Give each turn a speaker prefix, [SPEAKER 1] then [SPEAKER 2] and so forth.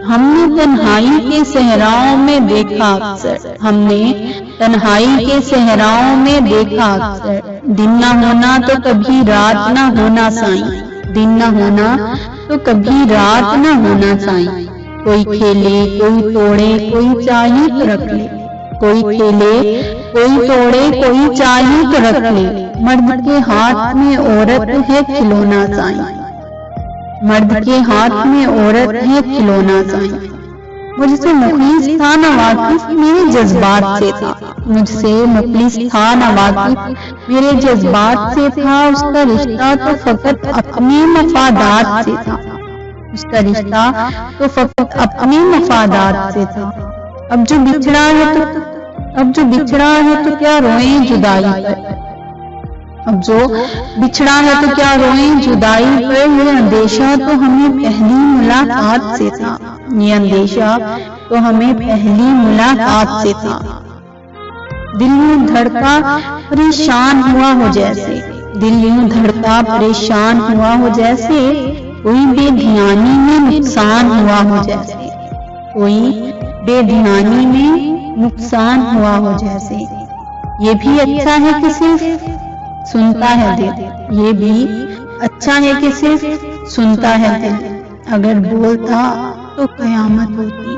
[SPEAKER 1] ہم نے تنہائی کے صحراؤں میں دیکھا اکثر، ہم نے تنہائی کے صحراؤں میں دیکھا اکثر، دن نہ ہونا تو کبھی رات نہ ہونا سائیں، دن نہ ہونا تو کبھی رات نہ ہونا سائیں، کوئی کھیلے کوئی توڑے کوئی چاہیے تو رکھ لے، کوئی کھیلے کوئی توڑے کوئی چاہیے تو رکھ لے، مرد کے ہاتھ میں عورت ہے کھلونا سائیں، مرد کے ہاتھ میں عورت ہے کھلونا سائیں۔ مجھ سے مخلص تھا نہ واقف میرے جذبات سے تھا، مجھ سے مخلص تھا نہ واقف میرے جذبات سے تھا، اس کا رشتہ تو فقط اپنے مفادات سے تھا، اس کا رشتہ تو فقط اپنے مفادات سے تھا۔ اب جو بچھڑا ہے تو کیا روئیں جدائی پر، اب جو بچھڑا ہے تو کیا روئیں جدائی پر، یہ اندیشہ تو ہمیں پہلی ملاقات سے تھا، یہ اندیشہ تو ہمیں پہلی ملاقات سے تھا۔ دل یوں دھڑکا پریشان ہوا ہو جیسے، دل یوں دھڑکا پریشان ہوا ہو جیسے، کوئی بے دھیانی میں نقصان ہوا ہو جیسے، کوئی بے دھیانی میں نقصان ہوا ہو جیسے۔ یہ بھی اچھا ہے کہ صرف سنتا ہے دل، یہ بھی اچھا ہے کہ صرف سنتا ہے دل، اگر بولتا تو قیامت ہوتی۔